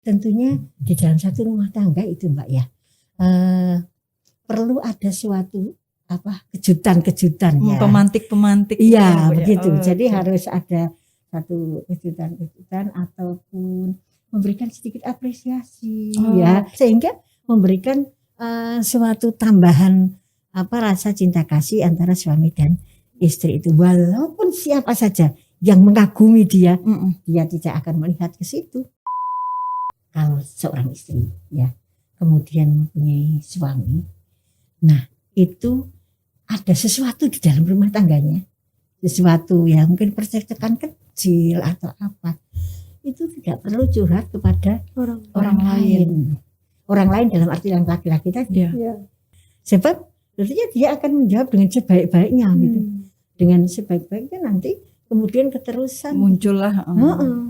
tentunya di dalam satu rumah tangga itu Mbak ya, perlu ada suatu kejutan-kejutan ya. Pemantik-pemantik. Iya begitu. Jadi okay. harus ada satu kejutan-kejutan ataupun memberikan sedikit apresiasi ya, sehingga memberikan suatu tambahan rasa cinta kasih antara suami dan istri itu. Walaupun siapa saja yang mengagumi dia, dia tidak akan melihat ke situ. Kalau seorang istri ya kemudian mempunyai suami, nah itu ada sesuatu di dalam rumah tangganya, sesuatu yang mungkin percekcokan kecil atau apa, itu tidak perlu curhat kepada orang lain. Orang lain dalam arti yang laki-laki tadi. Ya. Sebab artinya dia akan menjawab dengan sebaik-baiknya gitu. Dengan sebaik-baiknya nanti kemudian keterusan muncullah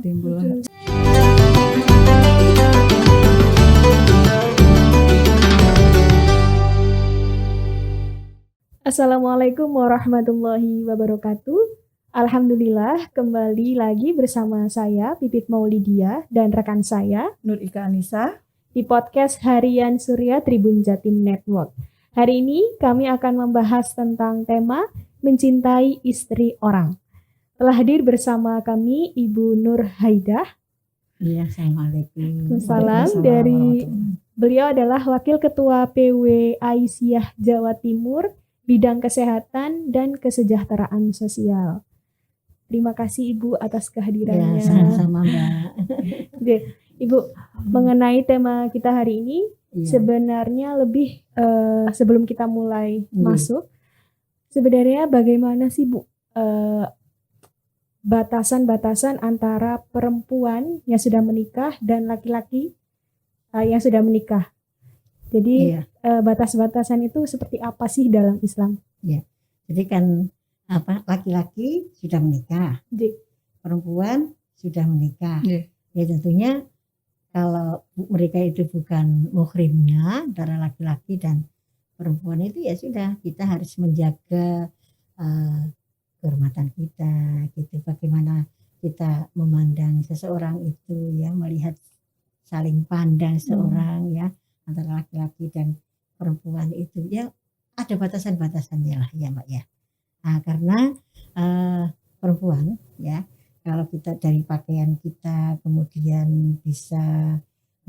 timbullah. Assalamualaikum warahmatullahi wabarakatuh. Alhamdulillah kembali lagi bersama saya Pipit Maulidia dan rekan saya Nur Ika Anissa di podcast Harian Surya Tribun Jatim Network. Hari ini kami akan membahas tentang tema mencintai istri orang. Telah hadir bersama kami Ibu Nur Haidah. Iya, assalamualaikum. Salam dari beliau adalah Wakil Ketua PW Aisyah Jawa Timur bidang kesehatan dan kesejahteraan sosial. Terima kasih Ibu atas kehadirannya. Ya, sama-sama Mbak. Oke, Ibu, mengenai tema kita hari ini, sebenarnya lebih sebelum kita mulai masuk, sebenarnya bagaimana sih Bu batasan-batasan antara perempuan yang sudah menikah dan laki-laki yang sudah menikah? Jadi batas-batasan itu seperti apa sih dalam Islam? Ya, jadi kan laki-laki sudah menikah, perempuan sudah menikah. Ya tentunya kalau mereka itu bukan muhrimnya antara laki-laki dan perempuan itu ya sudah, kita harus menjaga kehormatan kita, gitu. Bagaimana kita memandang seseorang itu ya, melihat saling pandang seorang ya, antara laki-laki dan perempuan itu ya ada batasan-batasannya lah ya Mbak ya. Nah, karena perempuan ya, kalau kita dari pakaian kita kemudian bisa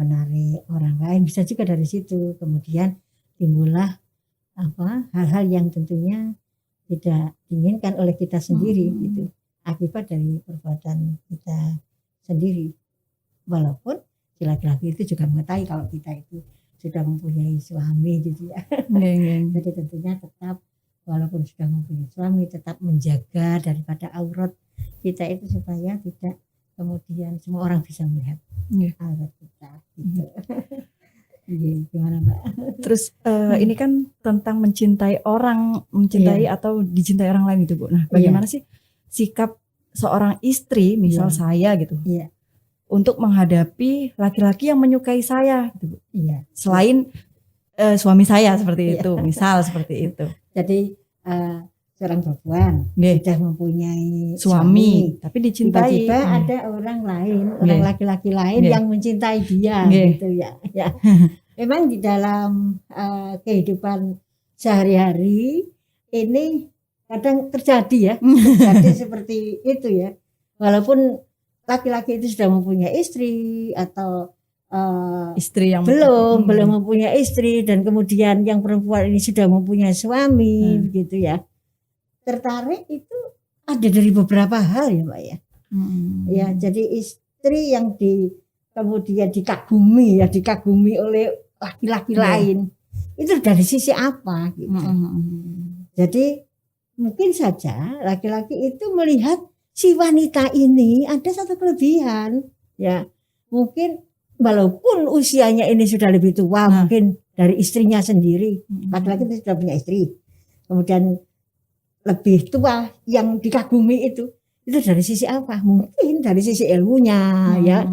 menarik orang lain, bisa juga dari situ kemudian timbullah hal-hal yang tentunya tidak diinginkan oleh kita sendiri gitu, akibat dari perbuatan kita sendiri. Walaupun si laki-laki itu juga mengetahui kalau kita itu sudah mempunyai suami gitu ya. Jadi tentunya tetap walaupun sudah mempunyai suami tetap menjaga daripada aurat kita itu supaya tidak kemudian semua orang bisa melihat aurat kita gitu. Gimana Mbak? Terus ini kan tentang mencintai orang, atau dicintai orang lain gitu Bu. Nah bagaimana sih sikap seorang istri misal saya gitu untuk menghadapi laki-laki yang menyukai saya gitu Bu. Selain suami saya seperti itu, misal seperti itu. Jadi seorang perempuan sudah mempunyai suami tapi dicintai. Tiba-tiba ada orang lain, orang laki-laki lain yang mencintai dia gitu ya. Memang di dalam kehidupan sehari-hari ini kadang terjadi terjadi seperti itu ya. Walaupun laki-laki itu sudah mempunyai istri atau istri yang belum mempunyai istri, dan kemudian yang perempuan ini sudah mempunyai suami begitu ya. Tertarik itu ada dari beberapa hal ya Mbak ya. Ya, jadi istri yang kemudian dikagumi oleh laki-laki lain itu dari sisi apa gitu. Jadi mungkin saja laki-laki itu melihat si wanita ini ada satu kelebihan ya, mungkin walaupun usianya ini sudah lebih tua mungkin dari istrinya sendiri. Laki-laki itu sudah punya istri kemudian lebih tua, yang dikagumi itu dari sisi apa? Mungkin dari sisi ilmunya ya,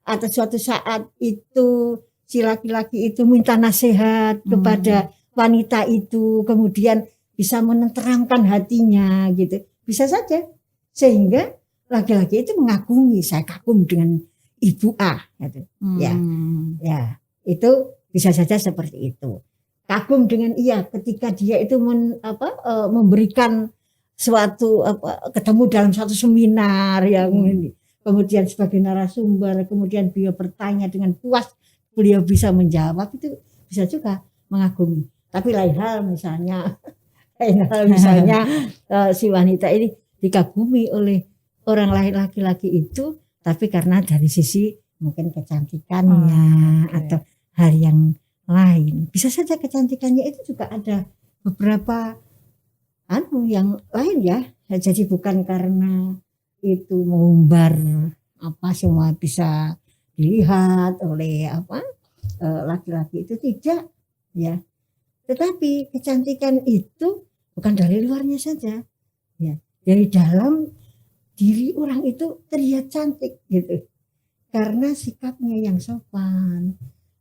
atau suatu saat itu si laki-laki itu minta nasihat kepada wanita itu, kemudian bisa menenteramkan hatinya gitu, bisa saja. Sehingga laki-laki itu mengagumi, saya kagum dengan Ibu A gitu. Ya itu bisa saja seperti itu. Kagum dengan ketika dia itu memberikan suatu ketemu dalam satu seminar yang ini, kemudian sebagai narasumber, kemudian beliau bertanya dengan puas, beliau bisa menjawab, itu bisa juga mengagumi. Tapi lain hal misalnya si wanita ini dikagumi oleh orang lain laki-laki itu, tapi karena dari sisi mungkin kecantikannya atau hal yang lain. Bisa saja kecantikannya itu juga ada beberapa yang lain ya. Jadi bukan karena itu mengumbar semua bisa dilihat oleh laki-laki, itu tidak ya. Tetapi kecantikan itu bukan dari luarnya saja ya. Dari dalam diri orang itu terlihat cantik gitu. Karena sikapnya yang sopan,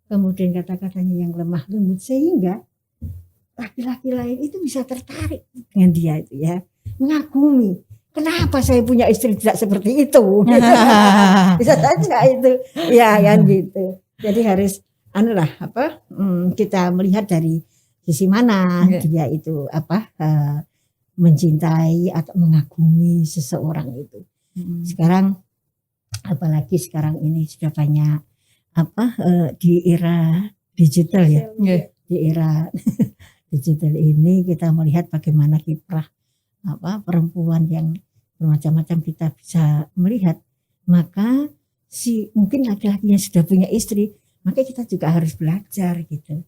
kemudian kata-katanya yang lemah lembut, sehingga laki-laki lain itu bisa tertarik dengan dia itu ya, mengagumi. Kenapa saya punya istri tidak seperti itu? Bisa saja itu, ya kan gitu. Jadi harus kita melihat dari sisi mana dia itu mencintai atau mengagumi seseorang itu. Sekarang apalagi sekarang ini sudah banyak di era digital ya. Di era digital ini kita melihat bagaimana kiprah perempuan yang bermacam-macam kita bisa melihat. Maka mungkin laki-laki yang sudah punya istri, maka kita juga harus belajar gitu.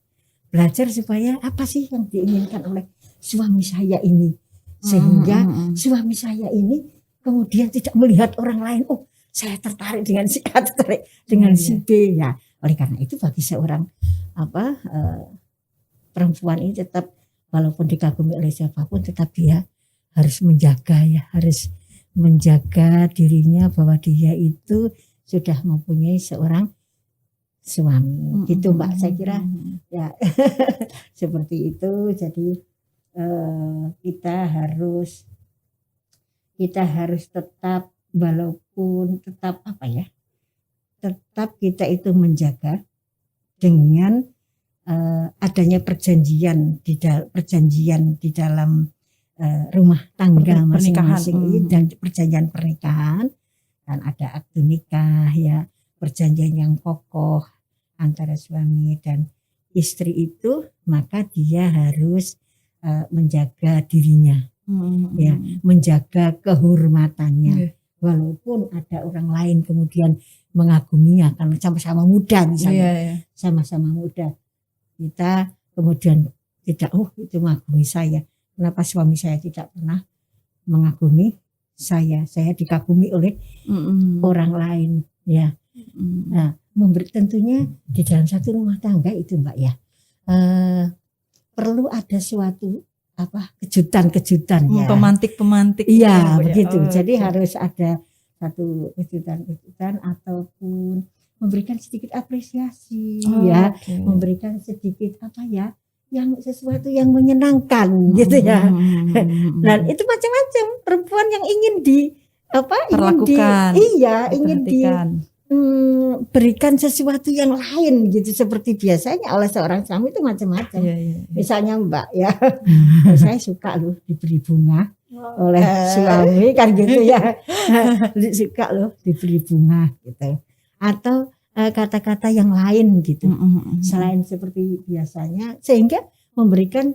Belajar supaya apa sih yang diinginkan oleh suami saya ini, sehingga suami saya ini kemudian tidak melihat orang lain, saya tertarik dengan si A, tertarik dengan si B ya. Oleh karena itu bagi seorang perempuan ini tetap, walaupun dikagumi oleh siapapun, tetap dia harus menjaga dirinya bahwa dia itu sudah mempunyai seorang suami. Gitu Mbak, saya kira ya seperti itu. Jadi kita harus tetap, walaupun tetap tetap kita itu menjaga dengan adanya perjanjian di dalam rumah tangga masing-masing dan perjanjian pernikahan, dan ada akad nikah ya, perjanjian yang kokoh antara suami dan istri itu, maka dia harus menjaga dirinya ya, menjaga kehormatannya. Walaupun ada orang lain kemudian mengaguminya karena sama-sama muda misalnya, sama-sama muda, kita kemudian tidak, itu mengagumi saya, kenapa suami saya tidak pernah mengagumi saya dikagumi oleh orang lain ya. Nah, tentunya di dalam satu rumah tangga itu Mbak ya, perlu ada suatu kejutan ya, pemantik iya begitu. Jadi harus ada satu kejutan ataupun memberikan sedikit apresiasi memberikan sedikit yang sesuatu yang menyenangkan gitu ya. Dan itu macam-macam perempuan yang ingin berikan sesuatu yang lain gitu, seperti biasanya oleh seorang suami itu macam-macam. Misalnya Mbak ya, saya suka loh diberi bunga oleh suami kan gitu ya. Suka loh diberi bunga gitu, atau kata-kata yang lain gitu selain seperti biasanya, sehingga memberikan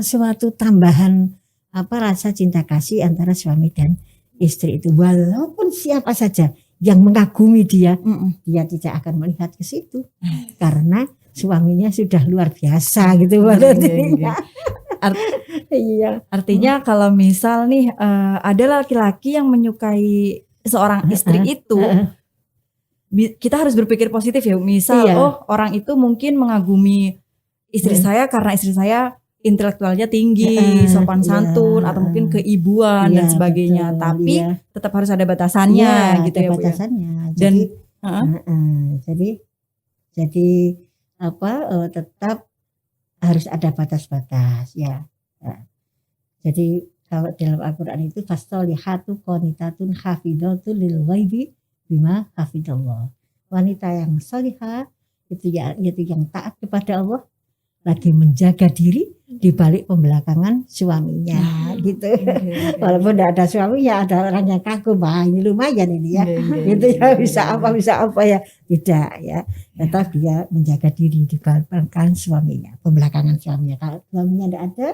suatu tambahan rasa cinta kasih antara suami dan istri itu. Walaupun siapa saja yang mengagumi dia tidak akan melihat ke situ karena suaminya sudah luar biasa gitu. Artinya kalau misal nih ada laki-laki yang menyukai seorang istri itu, kita harus berpikir positif ya. Misal orang itu mungkin mengagumi istri saya karena istri saya intelektualnya tinggi, sopan santun, atau mungkin keibuan dan sebagainya. Betul, tapi tetap harus ada batasannya gitu ya Bu. Batasannya. Dan jadi tetap harus ada batas-batas ya. Jadi kalau dalam Al-Qur'an itu fasolihatu qanitatun hafidhatun lil ghaibi bima hafidallah. wanita yang salihah, itu yang taat kepada Allah, lagi menjaga diri di balik pembelakangan suaminya gitu. Walaupun tidak ada suaminya, ada orang yang kagum, ini lumayan ini ya. Gitu ya, bisa apa ya, tidak ya. Tetap dia menjaga diri di belakang suaminya, pembelakangan suaminya. Kalau suaminya tidak ada,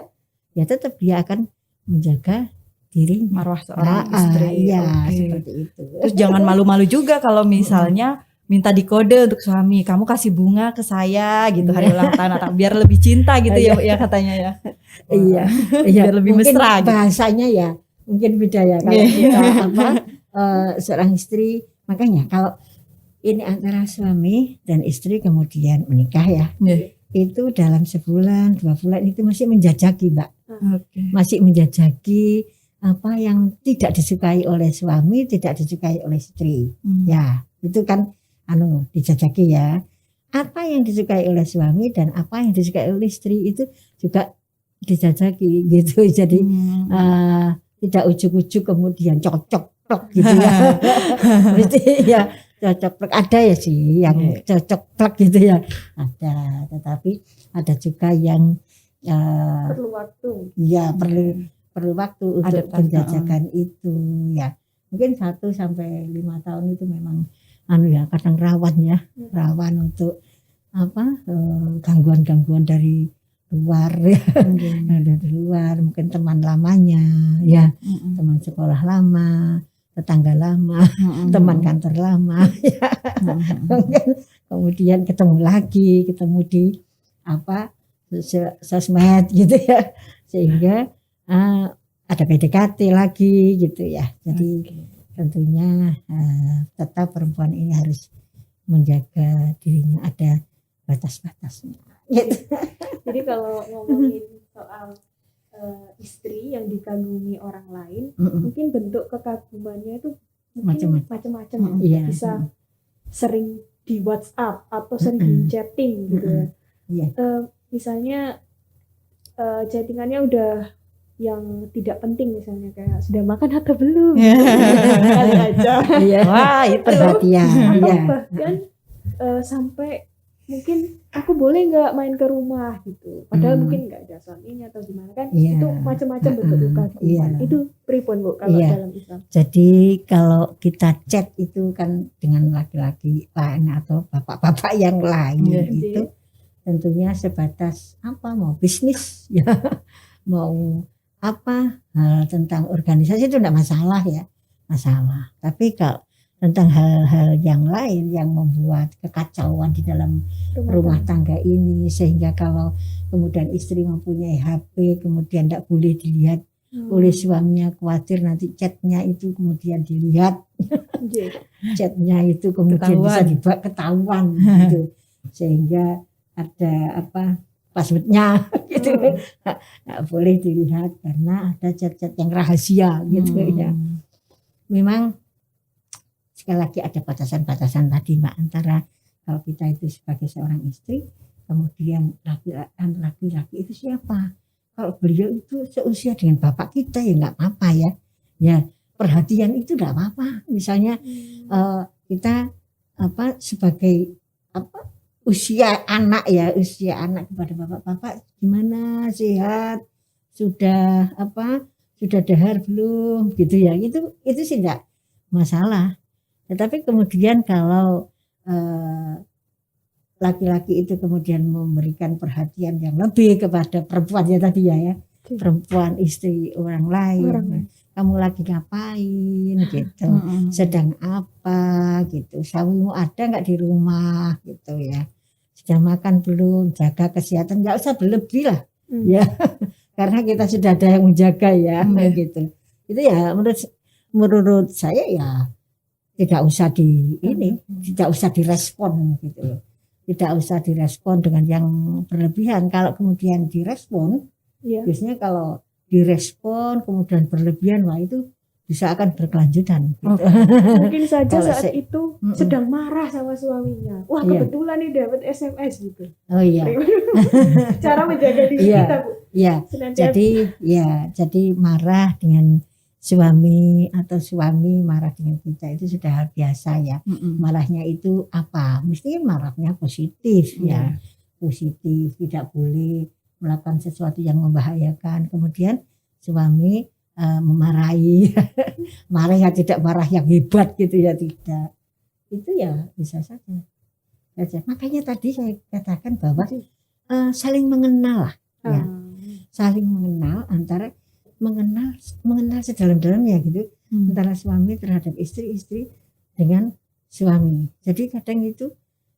ya tetap dia akan menjaga diri marwah seorang istri. Iya, seperti itu. Terus jangan malu-malu juga kalau misalnya minta dikode untuk suami, kamu kasih bunga ke saya gitu hari ulang tahun, atau biar lebih cinta gitu ya katanya ya. Iya, biar lebih mesra. Bahasanya ya mungkin beda ya kalau kita seorang istri. Makanya kalau ini antara suami dan istri kemudian menikah ya, itu dalam sebulan 2 bulan itu masih menjajaki, Mbak. Masih menjajaki apa yang tidak disukai oleh suami, tidak disukai oleh istri. Ya, itu kan dijajaki ya. Apa yang disukai oleh suami dan apa yang disukai oleh istri itu juga dijajaki gitu. Jadi tidak ujuk-ujuk kemudian cocok gitu ya. Berarti ya cocok ada ya sih yang cocok gitu ya. Ada, tetapi ada juga yang perlu waktu. Ya, perlu waktu untuk penjajakan itu ya. Mungkin 1 sampai 5 tahun itu memang kadang rawan untuk gangguan-gangguan dari luar ya. Dari luar, mungkin teman lamanya ya, teman sekolah lama, tetangga lama, teman kantor lama ya. Kemudian ketemu di sosmed gitu ya, sehingga ada PDKT lagi gitu ya. Jadi tentunya tetap perempuan ini harus menjaga dirinya, ada batas-batasnya gitu. Jadi kalau ngomongin soal istri yang dikagumi orang lain, mungkin bentuk kekagumannya itu mungkin macam-macam ya. Bisa sering di WhatsApp atau sering di chatting gitu ya. Misalnya chattingannya udah yang tidak penting, misalnya kayak sudah makan atau belum, kali aja. Wah, itu perhatian. Atau bahkan sampai mungkin aku boleh nggak main ke rumah gitu, padahal mungkin nggak ada suaminya atau gimana kan. Itu macam-macam bentuk kekaguman. Itu pripun Bu kalau dalam Islam? Jadi kalau kita chat itu kan dengan laki-laki lain atau bapak-bapak yang lain itu tentunya sebatas mau bisnis ya, mau hal tentang organisasi itu tidak masalah ya, tapi kalau tentang hal-hal yang lain yang membuat kekacauan di dalam rumah tangga ini, sehingga kalau kemudian istri mempunyai HP kemudian tidak boleh dilihat oleh suaminya, khawatir nanti chatnya itu kemudian dilihat, chatnya itu kemudian bisa ketahuan gitu, sehingga ada passwordnya gitu, nggak boleh dilihat karena ada chat-chat yang rahasia gitu ya. Memang sekali lagi ada batasan-batasan tadi Mbak, antara kalau kita itu sebagai seorang istri, kemudian laki-laki itu siapa? Kalau beliau itu seusia dengan bapak kita ya nggak apa-apa ya perhatian itu nggak apa-apa. Misalnya kita sebagai usia anak kepada bapak-bapak, gimana, sehat, sudah dahar belum gitu ya, itu sih enggak masalah. Tetapi kemudian kalau laki-laki itu kemudian memberikan perhatian yang lebih kepada perempuan ya tadi ya, perempuan istri orang lain, kamu lagi ngapain gitu, sedang apa gitu, suamimu ada nggak di rumah gitu ya, sudah makan belum, jaga kesehatan, nggak usah berlebih lah ya, karena kita sudah ada yang menjaga ya gitu. Itu ya menurut saya ya tidak usah tidak usah direspon gitu, tidak usah direspon dengan yang berlebihan. Kalau kemudian direspon, biasanya kalau direspon kemudian berlebihan, wah itu bisa akan berkelanjutan gitu. Mungkin saja saat itu sedang marah sama suaminya, wah kebetulan nih dapat SMS gitu. Cara menjaga diri kita Bu. Jadi marah dengan suami atau suami marah dengan kita itu sudah hal biasa ya. Marahnya itu apa? Mesti marahnya positif ya. Positif, tidak boleh melakukan sesuatu yang membahayakan. Kemudian suami memarahi, marah tidak marah yang hebat gitu ya, tidak. Itu ya bisa saja. Makanya tadi saya katakan bahwa saling mengenal lah, ya. Saling mengenal antara mengenal sedalam-dalamnya gitu, antara suami terhadap istri dengan suami. Jadi kadang itu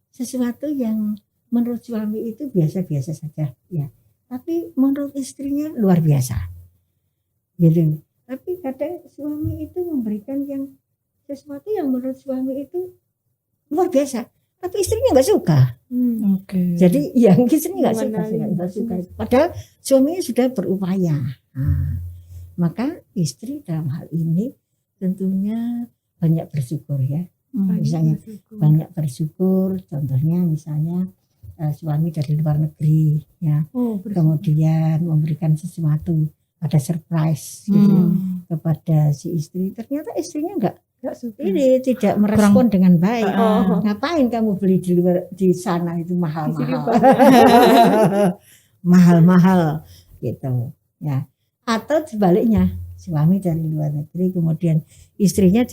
sesuatu yang menurut suami itu biasa-biasa saja ya, tapi menurut istrinya luar biasa gitu. Tapi kadang suami itu memberikan yang sesuatu yang menurut suami itu luar biasa, tapi istrinya nggak suka. Jadi yang istrinya nggak suka. Padahal suaminya sudah berupaya. Maka istri dalam hal ini tentunya banyak bersyukur ya. Misalnya banyak bersyukur. Contohnya misalnya suami dari luar negeri ya, kemudian memberikan sesuatu, ada surprise gitu kepada si istri. Ternyata istrinya enggak ini tidak merespon dengan baik. Ngapain kamu beli di luar, di sana itu mahal-mahal, mahal-mahal gitu ya. Atau sebaliknya, suami dari luar negeri kemudian istrinya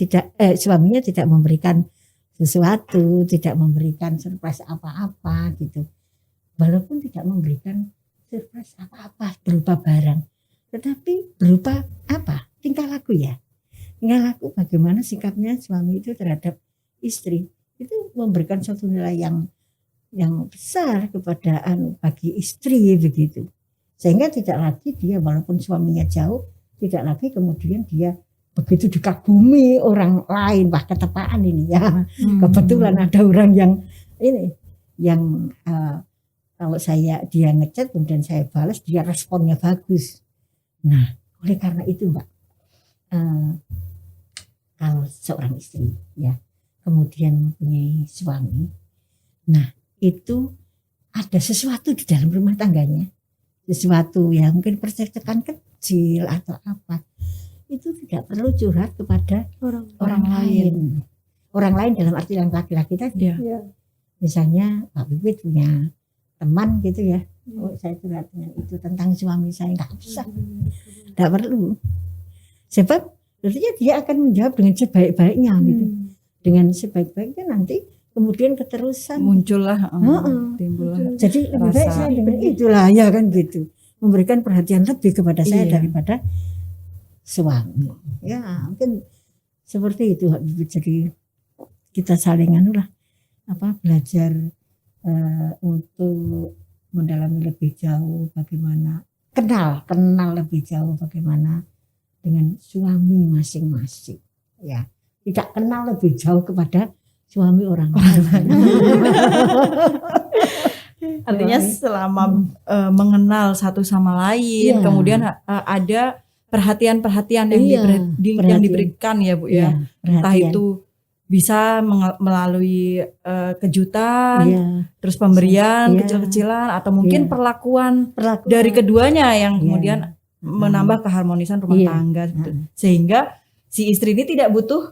suaminya tidak memberikan sesuatu, tidak memberikan surprise apa-apa gitu. Walaupun tidak memberikan surprise apa-apa berupa barang, tetapi berupa apa? Tingkah laku ya. Tingkah laku bagaimana sikapnya suami itu terhadap istri. Itu memberikan suatu nilai yang besar kepada bagi istri begitu. Sehingga tidak lagi dia walaupun suaminya jauh, tidak lagi kemudian dia begitu dikagumi orang lain. Wah ketepaan ini ya. Kebetulan ada orang yang ini, yang kalau dia ngechat kemudian saya balas, dia responnya bagus. Nah oleh karena itu Mbak, kalau seorang istri ya kemudian mempunyai suami, nah itu ada sesuatu di dalam rumah tangganya, sesuatu ya mungkin percakapan kecil atau apa, itu tidak perlu curhat kepada orang lain. Orang lain dalam arti yang laki-laki tadi. Misalnya Pak Bibit punya teman gitu ya, saya curhat dengan itu tentang suami saya, nggak usah, nggak perlu. Sebab artinya dia akan menjawab dengan sebaik-baiknya gitu, dengan sebaik-baiknya nanti kemudian keterusan muncullah, timbullah. Jadi lebih baik saya dengan itulah ya kan gitu, memberikan perhatian lebih kepada saya daripada suami. Ya mungkin seperti itu. Jadi kita saling belajar untuk mendalami lebih jauh bagaimana kenal lebih jauh bagaimana dengan suami masing-masing ya, tidak kenal lebih jauh kepada suami orang lain. Artinya selama mengenal satu sama lain, kemudian ada perhatian-perhatian yang diberikan ya Bu ya. Entah itu bisa melalui kejutan, terus pemberian kecil-kecilan, atau mungkin perlakuan dari keduanya yang kemudian menambah keharmonisan rumah tangga gitu. Sehingga si istri ini tidak butuh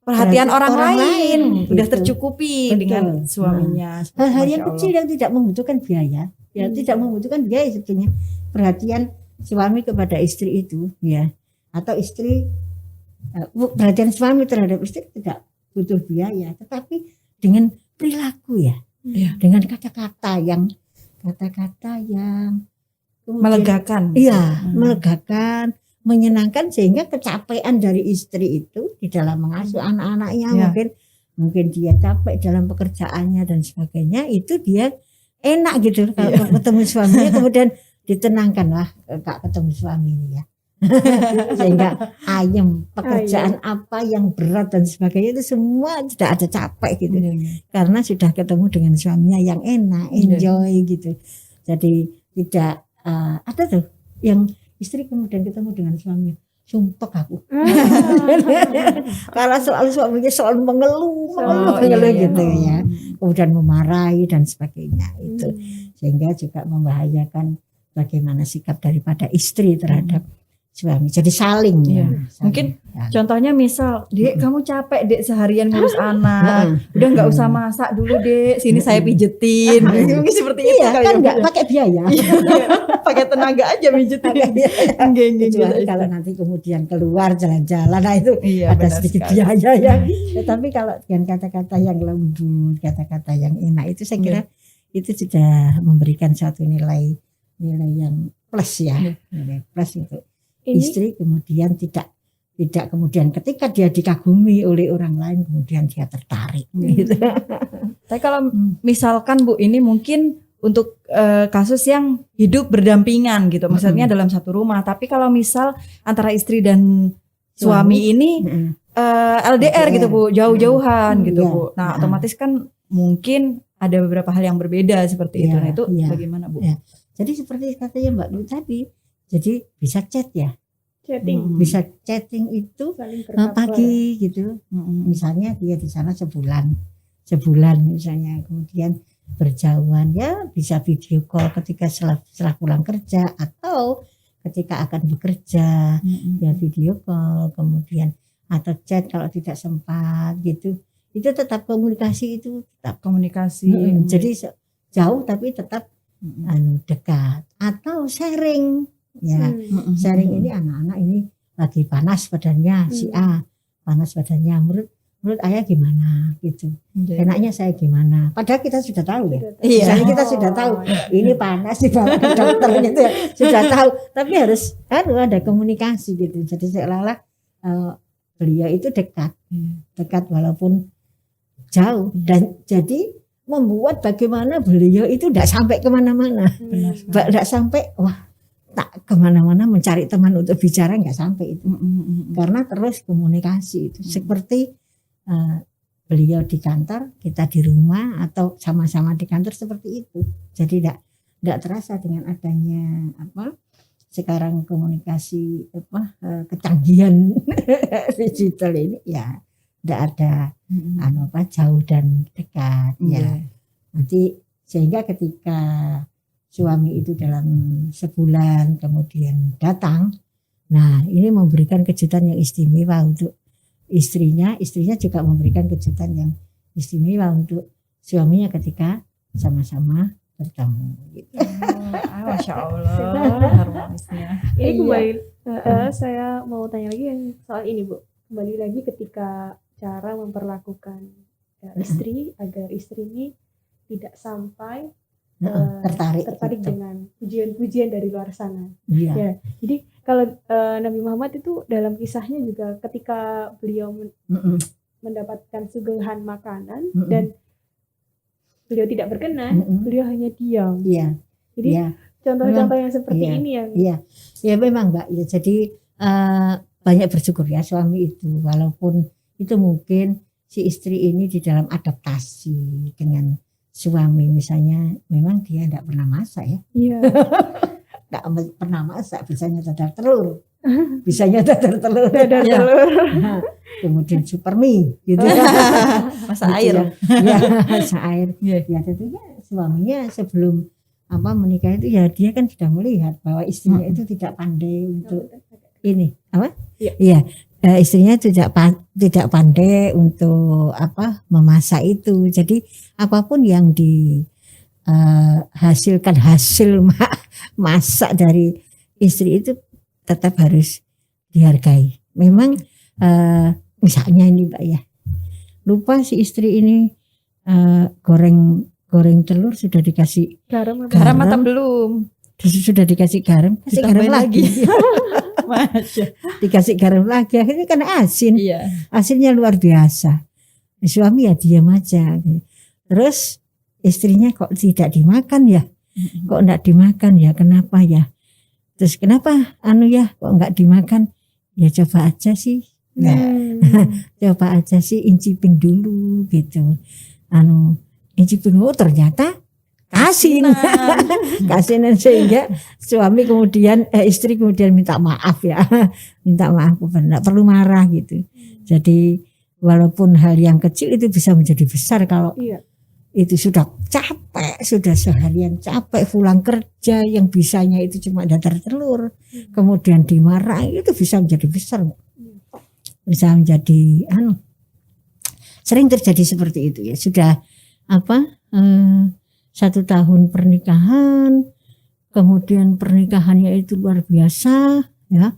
perhatian orang lain, udah tercukupi dengan suaminya. Hal-hal yang kecil yang tidak membutuhkan biaya, tidak membutuhkan biaya sebetulnya. Perhatian suami kepada istri itu ya, atau istri perhatian suami terhadap istri tidak butuh biaya, tetapi dengan perilaku dengan kata-kata yang melegakan. Melegakan, menyenangkan, sehingga kecapean dari istri itu di dalam mengasuh anak-anaknya, mungkin dia capek dalam pekerjaannya dan sebagainya, itu dia enak gitu kalau ketemu suaminya, kemudian ditenangkan, wah Kak ketemu suami ini ya. Sehingga ayam pekerjaan apa yang berat dan sebagainya itu semua tidak ada capek gitu, karena sudah ketemu dengan suaminya yang enak, enjoy gitu. Jadi tidak ada tuh yang istri kemudian ketemu dengan suaminya sumpah aku karena suaminya selalu mengeluh gitu ya, kemudian memarahi dan sebagainya itu, sehingga juga membahayakan bagaimana sikap daripada istri terhadap suami. Jadi saling ya. Saling. Mungkin contohnya misal, Dek kamu capek Dek seharian ngurus anak, udah nggak usah masak dulu Dek, sini saya pijetin. Mungkin seperti itu iya, kali kan ya, nggak Bu, ya. pakai biaya. Pakai tenaga aja pijetin. Kecuali kalau nanti kemudian keluar jalan-jalan, nah itu Iya, ada benar sedikit sekali. biaya ya. Tetapi kalau dengan kata-kata yang lembut, kata-kata yang enak itu saya kira itu sudah memberikan satu nilai yang plus ya, nilai plus untuk istri. Kemudian tidak kemudian ketika dia dikagumi oleh orang lain kemudian dia tertarik gitu. Tapi kalau misalkan Bu, ini mungkin untuk kasus yang hidup berdampingan gitu, maksudnya dalam satu rumah. Tapi kalau misal antara istri dan suami ini LDR gitu Bu, jauh-jauhan gitu Bu. Nah otomatis kan mungkin ada beberapa hal yang berbeda seperti itu. Nah itu bagaimana Bu? Jadi seperti katanya Mbak Dwi tadi, jadi bisa chat ya. Chatting. Bisa chatting itu pagi gitu. Misalnya dia di sana sebulan misalnya, kemudian berjauhan ya bisa video call ketika setelah pulang kerja atau ketika akan bekerja ya video call, kemudian atau chat kalau tidak sempat gitu. Itu tetap komunikasi, itu tetap komunikasi. Jadi jauh tapi tetap dekat. Atau sharing ya. Sharing ini anak-anak ini lagi panas badannya, si A panas badannya, menurut ayah gimana gitu, enaknya saya gimana, padahal kita sudah tahu ya. Misalnya kita sudah tahu ini panas dibawa ke dokter gitu ya, sudah tahu, tapi harus ada komunikasi gitu. Jadi seolah-olah beliau itu dekat walaupun jauh, dan jadi membuat bagaimana beliau itu tidak sampai kemana-mana, tidak sampai tak kemana-mana mencari teman untuk bicara, nggak sampai itu, karena terus komunikasi itu seperti beliau di kantor, kita di rumah, atau sama-sama di kantor seperti itu. Jadi tidak terasa dengan adanya sekarang komunikasi kecanggihan digital ini ya, tidak ada jauh dan dekat ya. Nanti sehingga ketika suami itu dalam sebulan kemudian datang, nah ini memberikan kejutan yang istimewa untuk istrinya juga memberikan kejutan yang istimewa untuk suaminya ketika sama-sama bertemu gitu. Masya Allah, harmonisnya. Ini kembali saya mau tanya lagi yang soal ini Bu, kembali lagi ketika cara memperlakukan istri agar istri ini tidak sampai tertarik dengan pujian-pujian dari luar sana. Ya, jadi kalau Nabi Muhammad itu dalam kisahnya juga ketika beliau mendapatkan suguhan makanan dan beliau tidak berkenan, beliau hanya diam. Jadi contoh-contoh yang seperti ini yang ya memang Mbak ya. Jadi banyak bersyukur ya suami itu, walaupun itu mungkin si istri ini di dalam adaptasi dengan suami, misalnya memang dia tidak pernah masak ya. Tidak pernah masak, bisanya dadar telur. Nah, kemudian super mie gitu. Masak air. Ya, masak air. Ya tentunya suaminya sebelum menikah itu ya dia kan sudah melihat bahwa istrinya itu tidak pandai untuk ini istrinya tidak pandai untuk memasak itu. Jadi apapun yang dihasilkan hasil masak dari istri itu tetap harus dihargai. Memang misalnya ini Mbak ya, lupa si istri ini goreng telur sudah dikasih garam atau belum? Sudah dikasih garam, kasih garam lagi. Dikasih garam lagi, akhirnya kan asin. Asinnya luar biasa. Suami ya diam aja. Terus istrinya kok tidak dimakan ya? Kok enggak dimakan ya? Kenapa ya? Terus kenapa kok enggak dimakan? Ya coba aja sih. Coba aja sih, incipin dulu gitu. Incipin ternyata kasinan sehingga suami kemudian istri kemudian minta maaf ya, enggak perlu marah gitu. Jadi walaupun hal yang kecil itu bisa menjadi besar kalau itu sudah capek, sudah seharian capek pulang kerja, yang bisanya itu cuma dadar telur, kemudian dimarahi, itu bisa menjadi besar, bisa menjadi sering terjadi seperti itu ya. Sudah 1 tahun pernikahan, kemudian pernikahannya itu luar biasa ya,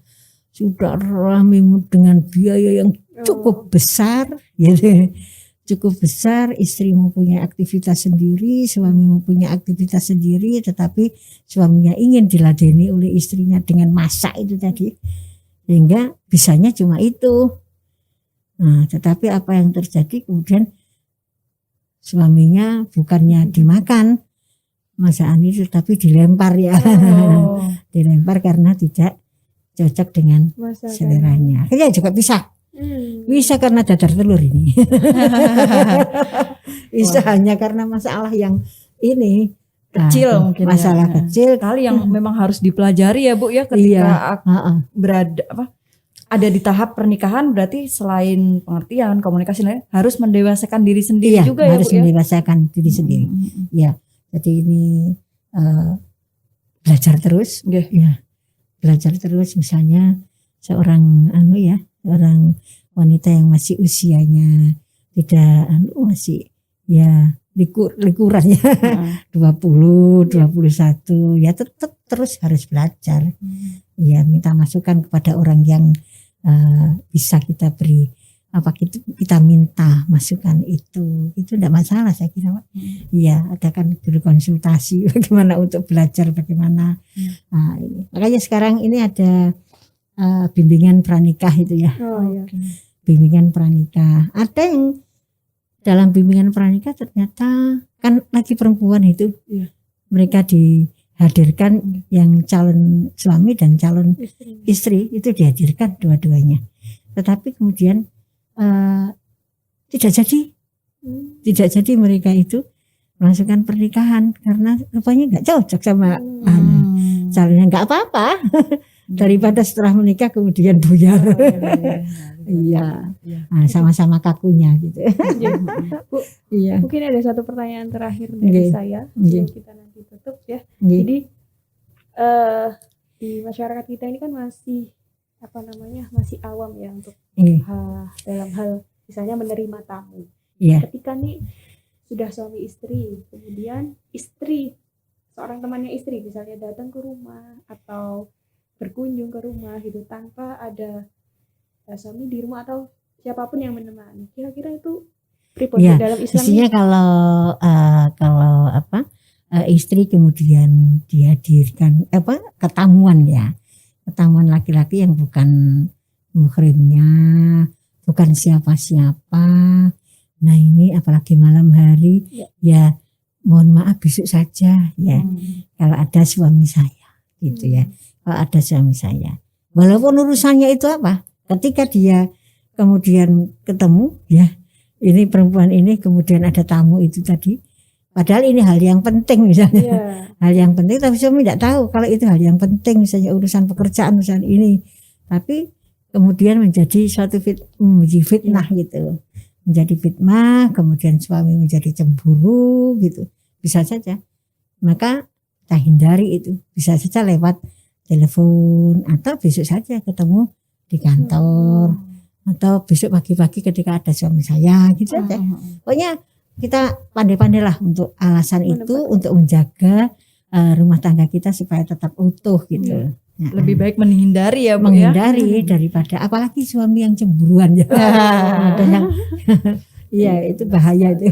sudah rame dengan biaya yang cukup besar gitu. Cukup besar, istri mempunyai aktivitas sendiri, suami mempunyai aktivitas sendiri, tetapi suaminya ingin diladeni oleh istrinya dengan masak itu tadi, sehingga bisanya cuma itu. Nah, tetapi apa yang terjadi kemudian suaminya bukannya dimakan masakan itu, tapi dilempar ya, dilempar karena tidak cocok dengan seleranya. Akhirnya juga bisa karena dadar telur ini. Bisa hanya karena masalah yang ini kecil mungkin masalah kecil kali yang memang harus dipelajari ya Bu ya ketika berada ada di tahap pernikahan. Berarti selain pengertian komunikasi harus mendewasakan diri sendiri juga ya Bu, harus mendewasakan diri sendiri. Ya, jadi ini belajar terus ya, belajar terus. Misalnya seorang orang wanita yang masih usianya tidak masih ya likuran ya, 20, 21 ya, tetap terus harus belajar. Ya, minta masukan kepada orang yang bisa kita beri kita minta masukan, itu tidak masalah saya kira Pak. Iya, adakan dulu konsultasi bagaimana untuk belajar bagaimana. Makanya sekarang ini ada bimbingan pranikah itu ya. Bimbingan pranikah. Ada yang dalam bimbingan pranikah ternyata kan lagi perempuan itu mereka dihadirkan, yang calon suami dan calon istri itu dihadirkan dua-duanya. Tetapi kemudian tidak jadi mereka itu melangsungkan pernikahan karena rupanya nggak cocok sama calonnya. Nggak apa-apa. Daripada setelah menikah kemudian buyar. Iya. Nah, sama-sama kakunya gitu. Bu, mungkin ada satu pertanyaan terakhir dari saya sebelum kita nanti tutup ya. Jadi di masyarakat kita ini kan masih masih awam ya untuk dalam hal misalnya menerima tamu. Ketika nih sudah suami istri, kemudian seorang temannya istri misalnya datang ke rumah atau berkunjung ke rumah gitu tanpa ada suami di rumah atau siapapun yang menemani, kira-kira itu dalam Islam? Isinya kalau istri kemudian dihadirkan ketamuan laki-laki yang bukan muhrimnya, bukan siapa-siapa. Nah ini apalagi malam hari ya mohon maaf besok saja ya, kalau ada suami saya gitu ya. Kalau ada suami saya, walaupun urusannya itu ketika dia kemudian ketemu ya, ini perempuan ini kemudian ada tamu itu tadi, padahal ini hal yang penting misalnya, hal yang penting, tapi suami tidak tahu kalau itu hal yang penting, misalnya urusan pekerjaan, urusan ini, tapi kemudian menjadi suatu fitnah gitu, menjadi fitnah, kemudian suami menjadi cemburu gitu, bisa saja. Maka kita hindari itu, bisa saja lewat telepon atau besok saja ketemu di kantor atau besok pagi-pagi ketika ada suami saya gitu saja. Pokoknya kita pandai-pandailah untuk alasan itu untuk menjaga rumah tangga kita supaya tetap utuh gitu. Lebih baik menghindari ya Bu, menghindari daripada apalagi suami yang cemburuan ya. Ada yang iya itu bahaya itu.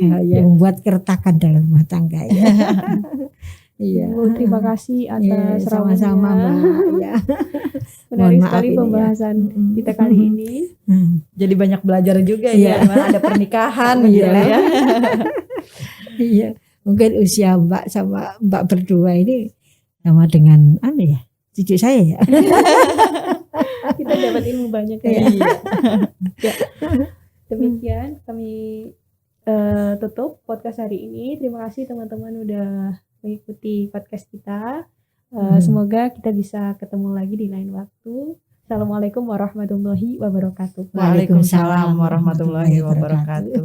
Bahaya membuat keretakan dalam rumah tangga ya. Iya. Terima kasih atas sama-sama Mbak. Ya. Menarik sekali pembahasan kita kali ini. Jadi banyak belajar juga ya. Ada pernikahan gitu ya. Iya. Mungkin usia Mbak sama Mbak berdua ini sama dengan cucu saya ya. Kita dapat ilmu banyak ya. Demikian kami tutup podcast hari ini. Terima kasih teman-teman udah mengikuti podcast kita. Semoga kita bisa ketemu lagi di lain waktu. Assalamualaikum warahmatullahi wabarakatuh. Waalaikumsalam warahmatullahi wabarakatuh.